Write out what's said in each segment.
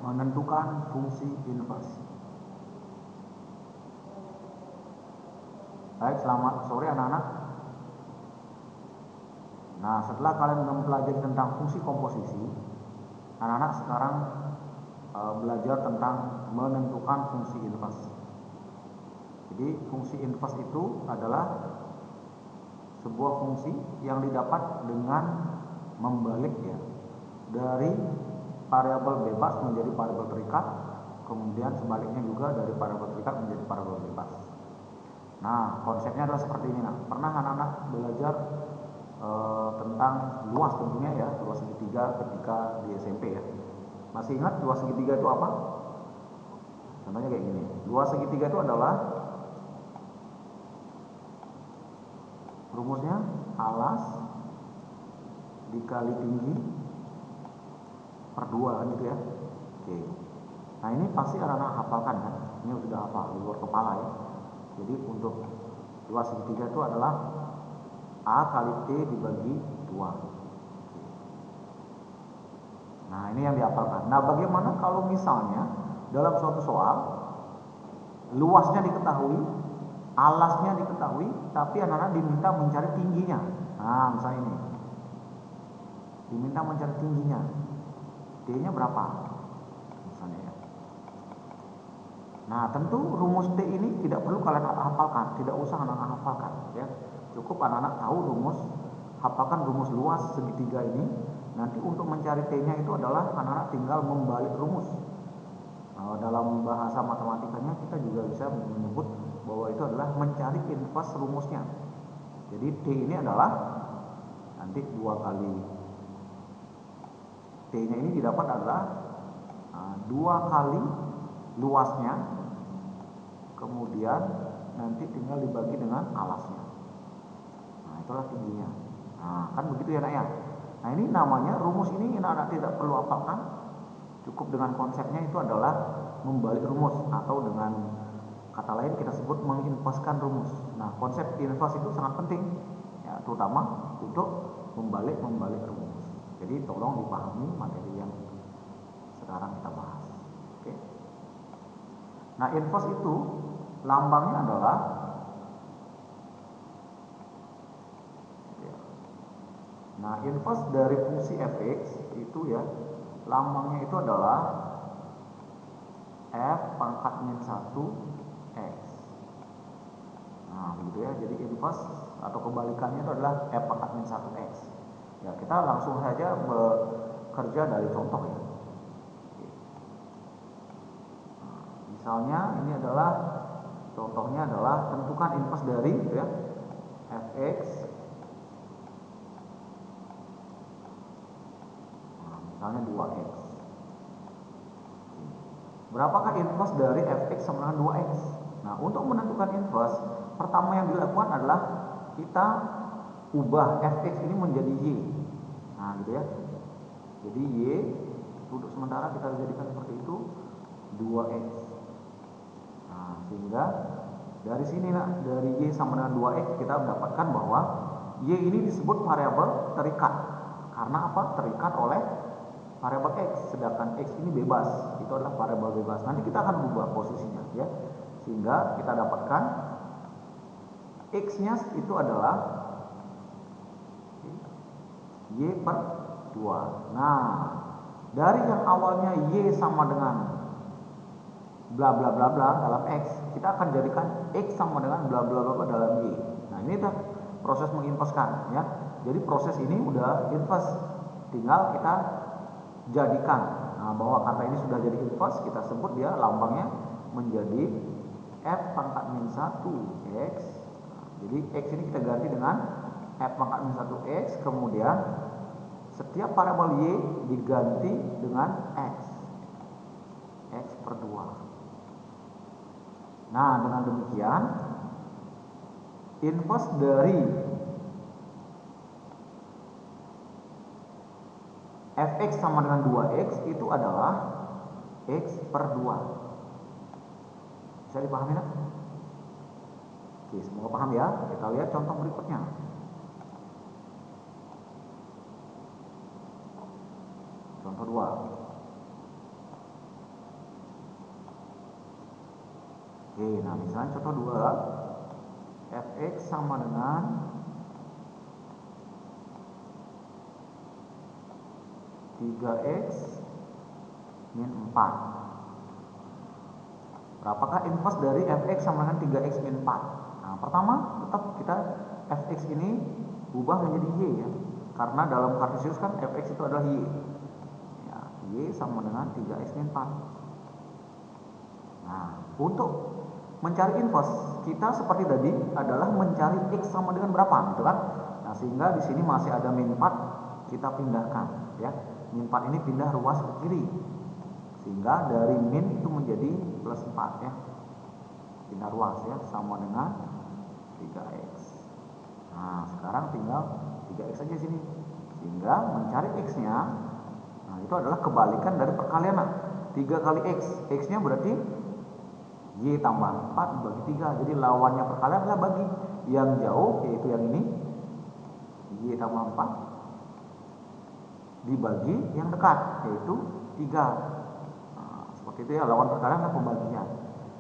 menentukan fungsi inverse. Baik, selamat sore anak-anak. Nah, setelah kalian mempelajari tentang fungsi komposisi, anak-anak sekarang belajar tentang menentukan fungsi inverse. Jadi fungsi inverse itu adalah sebuah fungsi yang didapat dengan membalik ya dari variabel bebas menjadi variabel terikat, kemudian sebaliknya juga dari variabel terikat menjadi variabel bebas. Nah, konsepnya adalah seperti ini. Nah, pernah anak-anak belajar tentang luas tentunya ya, luas segitiga ketika di SMP ya. Masih ingat luas segitiga itu apa? Contohnya kayak gini. Luas segitiga itu adalah rumusnya alas dikali tinggi per 2 kan gitu ya. Oke. Nah, ini pasti anak-anak hafalkan kan? Ini sudah hafal di luar kepala ya. Jadi untuk luas segitiga itu adalah A kali T dibagi 2. Nah, ini yang dihafalkan. Nah, bagaimana kalau misalnya dalam suatu soal luasnya diketahui, alasnya diketahui, tapi anak-anak diminta mencari tingginya. Nah, misalnya ini. Diminta mencari tingginya. T-nya berapa? Misalnya ya. Nah, tentu rumus T ini tidak perlu kalian hafalkan, tidak usah anak-anak hafalkan ya. Cukup anak-anak tahu rumus, hafalkan rumus luas segitiga ini. Nanti untuk mencari T-nya itu adalah anak-anak tinggal membalik rumus. Nah, dalam bahasa matematikanya kita juga bisa menyebut bahwa itu adalah mencari inverse rumusnya. Jadi T ini adalah nanti 2 kali T-nya ini didapat adalah 2 kali luasnya, kemudian nanti tinggal dibagi dengan alasnya. Nah, itulah tingginya. Nah, kan begitu ya nak ya. Nah, ini namanya rumus ini anak-anak tidak perlu hafalkan. Cukup dengan konsepnya itu adalah membalik rumus, atau dengan kata lain kita sebut menginverskan rumus. Nah, konsep inverse itu sangat penting ya, terutama untuk membalik rumus. Jadi tolong dipahami materi yang sekarang kita bahas. Oke. Nah, inverse itu lambangnya adalah Nah, inverse dari fungsi fx itu ya, lambangnya itu adalah f pangkat min 1 x. Nah, begitu ya. Jadi inverse atau kebalikannya itu adalah f pangkat min 1 x. Ya, kita langsung saja bekerja dari contoh ya. Nah, misalnya ini adalah contohnya adalah tentukan inverse dari ya, fx. Misalnya 2x. Berapakah inverse dari fx sama dengan 2x? Nah, untuk menentukan inverse, pertama yang dilakukan adalah kita ubah fx ini menjadi y. Nah, gitu ya. Jadi y untuk sementara kita jadikan seperti itu 2x. Nah, sehingga dari sini dari y sama dengan 2x kita mendapatkan bahwa y ini disebut variabel terikat. Karena apa? Terikat oleh variabel x, sedangkan x ini bebas, itu adalah variabel bebas. Nanti kita akan ubah posisinya ya, sehingga kita dapatkan x-nya itu adalah y per 2. Nah, dari yang awalnya y sama dengan bla bla bla bla dalam x, kita akan jadikan x sama dengan bla bla bla dalam y. Nah, ini dah proses menginverskan ya. Jadi proses ini udah inverse, tinggal kita jadikan. Nah, bahwa kata ini sudah jadi inverse, kita sebut dia lambangnya menjadi f pangkat min 1 x. Nah, jadi x ini kita ganti dengan f pangkat min 1 x, kemudian setiap variabel y diganti dengan x per 2. Nah, dengan demikian inverse dari fx sama dengan 2x itu adalah x per 2. Bisa dipahami nak? Oke, semoga paham ya. Kita lihat contoh berikutnya. Contoh 2. Oke, nah misalnya contoh 2, fx sama dengan 3x min 4. Berapakah inverse dari fx sama dengan 3x min 4? Nah, pertama tetap kita fx ini ubah menjadi y ya. Karena dalam kartesius kan fx itu adalah y. Ya, y sama dengan 3x min 4. Nah, untuk mencari inverse kita seperti tadi adalah mencari x sama dengan berapa gitu kan. Nah, sehingga di sini masih ada min 4, kita pindahkan ya. Min 4 ini pindah ruas ke kiri. Sehingga dari min itu menjadi plus 4 ya. Pindah ruas ya, sama dengan 3x. Nah, sekarang tinggal 3x aja sini. Sehingga mencari x-nya, nah itu adalah kebalikan dari perkalian. 3 kali x, x-nya berarti y tambah 4 dibagi 3. Jadi lawannya perkalian adalah bagi yang jauh, yaitu yang ini, y tambah 4 dibagi yang dekat, yaitu 3. Nah, seperti itu ya, lawan perkalian adalah pembagian.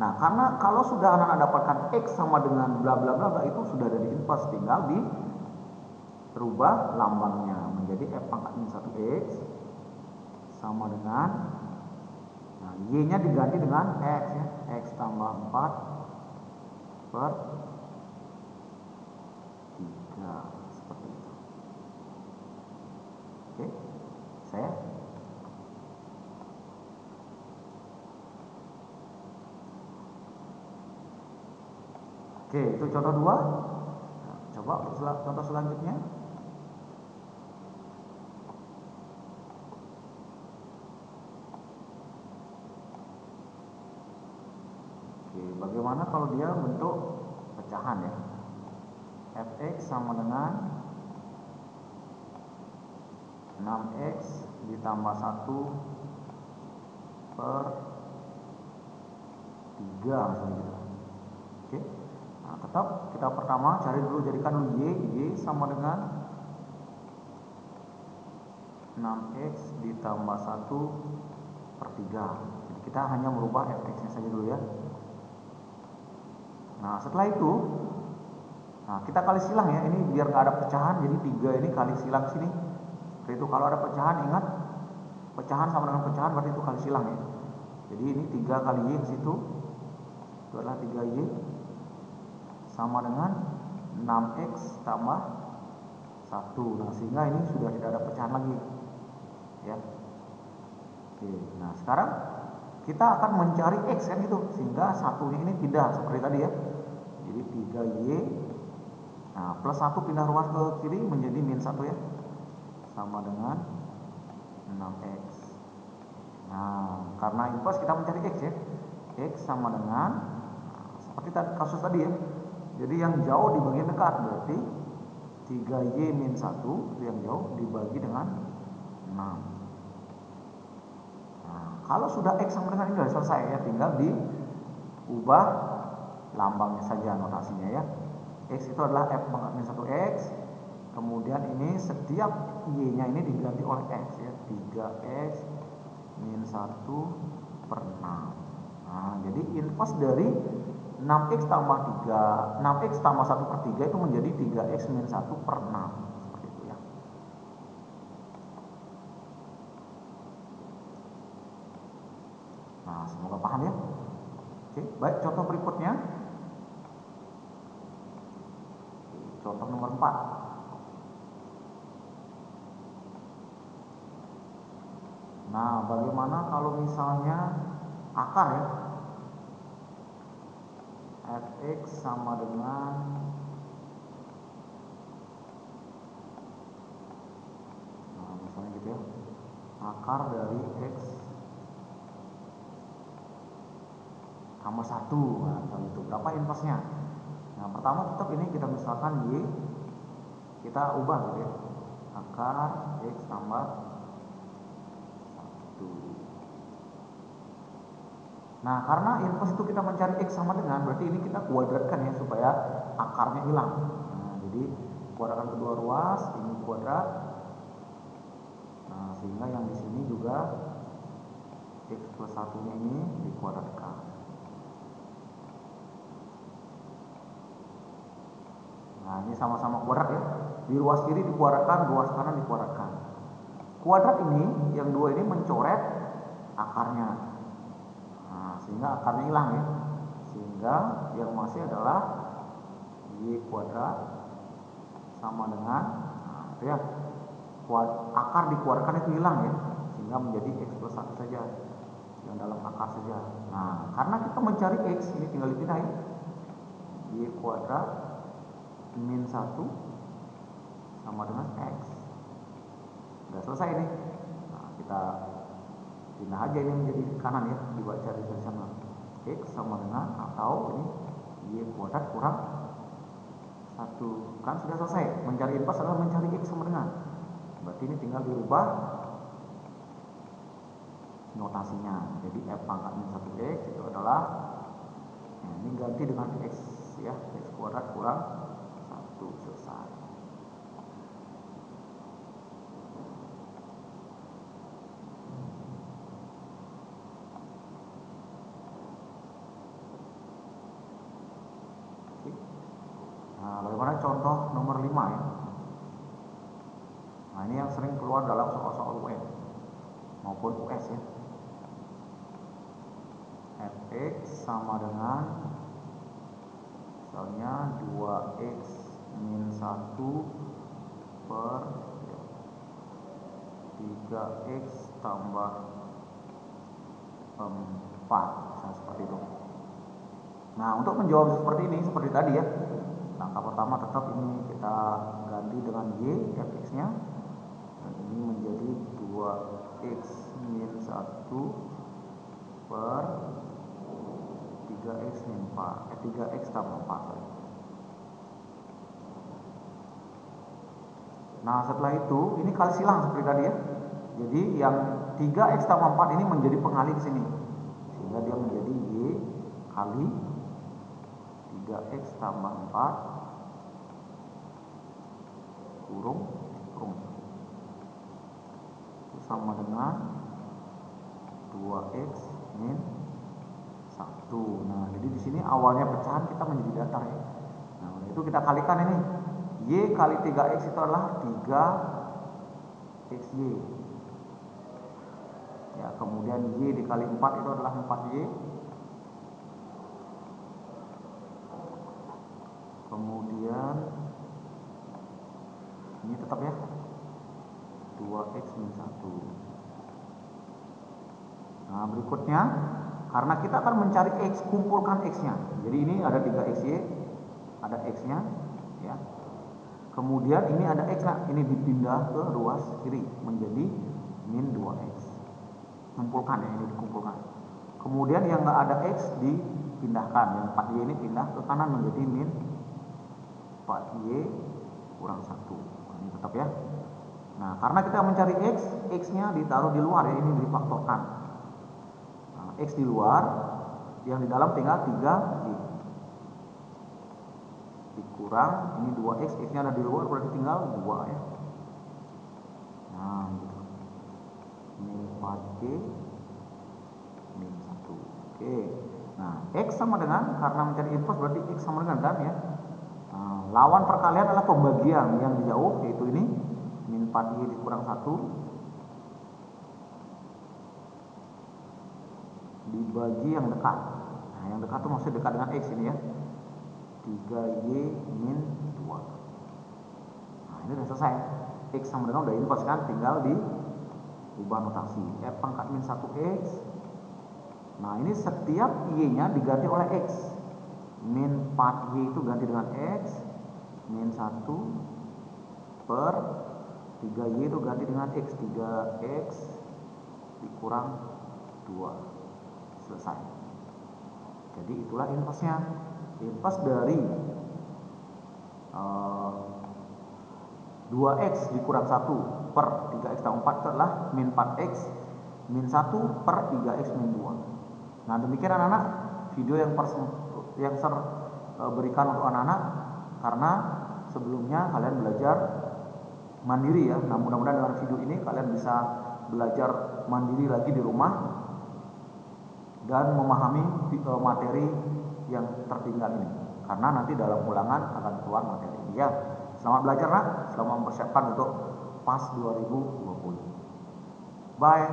Nah, karena kalau sudah anak-anak dapatkan x sama dengan bla bla bla bla, itu sudah ada di inverse, tinggal dirubah lambangnya menjadi f pangkat min 1x sama dengan, nah, y-nya diganti dengan x ya, x tambah 4 per 3 seperti itu. Oke, saya oke, itu contoh 2. Nah, coba untuk contoh selanjutnya. Oke, bagaimana kalau dia bentuk pecahan ya? Fx sama dengan 6x ditambah 1 per 3 misalnya gitu. Oke. Nah, tetap kita pertama cari dulu, jadikan dulu y sama dengan 6x ditambah 1 per 3. Jadi kita hanya merubah fx-nya saja dulu ya. Nah, setelah itu, nah kita kali silang ya, ini biar nggak ada pecahan, jadi 3 ini kali silang sini. Seperti itu, kalau ada pecahan ingat, pecahan sama dengan pecahan berarti itu kali silang ya. Jadi ini 3 kali y ke situ, itu adalah 3y sama dengan 6x tambah 1. Nah, sehingga ini sudah tidak ada pecahan lagi ya. Oke, nah sekarang kita akan mencari x kan gitu, sehingga satunya ini pindah seperti tadi ya. Jadi 3y, nah plus 1 pindah ruas ke kiri menjadi min 1 ya, sama dengan 6x. Nah, karena inverse kita mencari x ya, x sama dengan, nah, seperti kasus tadi ya. Jadi yang jauh dibagi yang dekat, berarti 3y min 1 itu yang jauh dibagi dengan 6. Nah, kalau sudah x sama dengan ini sudah selesai ya, tinggal diubah lambangnya saja, notasinya ya. X itu adalah f pangkat min 1x. Kemudian ini setiap y-nya ini diganti oleh x ya, 3x min 1 per 6. Nah, jadi inverse dari 6x tambah 3, 6x tambah 1 per 3 itu menjadi 3x min 1 per 6. Seperti itu ya. Nah, semoga paham ya. Oke, baik, contoh berikutnya. Contoh nomor 4. Nah, bagaimana kalau misalnya akar ya, fx sama dengan, nah misalnya gitu ya, akar dari x tambah 1. Nah, misalnya itu berapa inverse-nya? Nah, pertama tetap ini kita misalkan y, kita ubah gitu ya, akar x tambah 1. Nah, karena inverse itu kita mencari x sama dengan, berarti ini kita kuadratkan ya supaya akarnya hilang. Nah, jadi kuadratkan kedua ruas, ini kuadrat. Nah, sehingga yang di sini juga x plus 1-nya ini dikuadratkan. Nah, ini sama-sama kuadrat ya. Di ruas kiri dikuadratkan, ruas kanan dikuadratkan. Kuadrat ini, yang dua ini mencoret akarnya. Nah, sehingga akarnya hilang ya. Sehingga yang masih adalah Y kuadrat sama dengan, nah itu ya, akar dikuadratkan itu hilang ya. Sehingga menjadi X plus 1 saja. Yang dalam akar saja. Nah, karena kita mencari X, ini tinggal dipindah ya. Y kuadrat min 1 sama dengan X. Sudah selesai ini. Nah, kita pindah aja ini menjadi kanan ya, dibaca dari sana. X sama dengan, atau ini Y kuadrat kurang 1. Kan sudah selesai. Mencari inverse adalah mencari X sama dengan. Berarti ini tinggal dirubah notasinya. Jadi F pangkat min 1X itu adalah, nah, ini ganti dengan X ya, X kuadrat kurang 1, selesai. Nah, bagaimana contoh nomor 5 ya. Nah, ini yang sering keluar dalam soal-soal UN maupun US ya. Fx sama dengan, misalnya 2x min 1 per 3x tambah 4, misalnya seperti itu. Nah, untuk menjawab seperti ini, seperti tadi ya, langkah pertama tetap ini kita ganti dengan Y fx nya, dan ini menjadi 2x min 1 per 3x min 4, 3x tambah 4. Nah, setelah itu ini kali silang seperti tadi ya. Jadi yang 3x tambah 4 ini menjadi pengali ke sini, sehingga dia menjadi Y kali 3x tambah 4 kurung itu sama dengan 2x min 1. Nah, jadi di sini awalnya pecahan kita menjadi datar ya. Nah, itu kita kalikan ini. Y kali 3x itu adalah 3xy. Ya, kemudian Y dikali 4 itu adalah 4y. Kemudian ini tetap ya, 2x min 1. Nah, berikutnya, karena kita akan mencari X, kumpulkan X-nya. Jadi ini ada 3xy, ada X-nya ya. Kemudian ini ada X, nah ini dipindah ke ruas kiri menjadi min 2x. Kumpulkan ya, ini dikumpulkan. Kemudian yang nggak ada X dipindahkan, yang 4y ini pindah ke kanan menjadi min 4y kurang 1. Nah, ini tetap ya. Nah, karena kita mencari X, X-nya ditaruh di luar ya, ini difaktorkan. Nah, X di luar, yang di dalam tinggal 3y. Dikurang, ini 2x, X-nya ada di luar, berarti tinggal 2 ya. Nah, gitu. Min 4y min 1. Oke. Nah, X sama dengan, karena mencari inverse berarti X sama dengan kan ya. Nah, lawan perkalian adalah pembagian yang jauh, yaitu ini min 4y dikurang 1 dibagi yang dekat. Nah, yang dekat itu maksudnya dekat dengan X ini ya, 3y min 2. Nah, ini sudah selesai. X sama dengan udah inverse kan, tinggal diubah notasi. F pangkat min 1x. Nah, ini setiap y-nya diganti oleh x. Min 4y itu ganti dengan x, min 1 per 3y itu ganti dengan x, 3x dikurang 2. Selesai. Jadi itulah inverse-nya. Inverse dari 2x dikurang 1 per 3x tambah 4 itu adalah min 4x min 1 per 3x min 2. Nah, demikian anak-anak video yang saya berikan untuk anak-anak, karena sebelumnya kalian belajar mandiri ya. Nah, mudah-mudahan dengan video ini kalian bisa belajar mandiri lagi di rumah dan memahami materi yang tertinggal ini. karena nanti dalam ulangan akan keluar materi ini ya. Selamat belajar nak, selamat mempersiapkan untuk PAS 2020. Bye.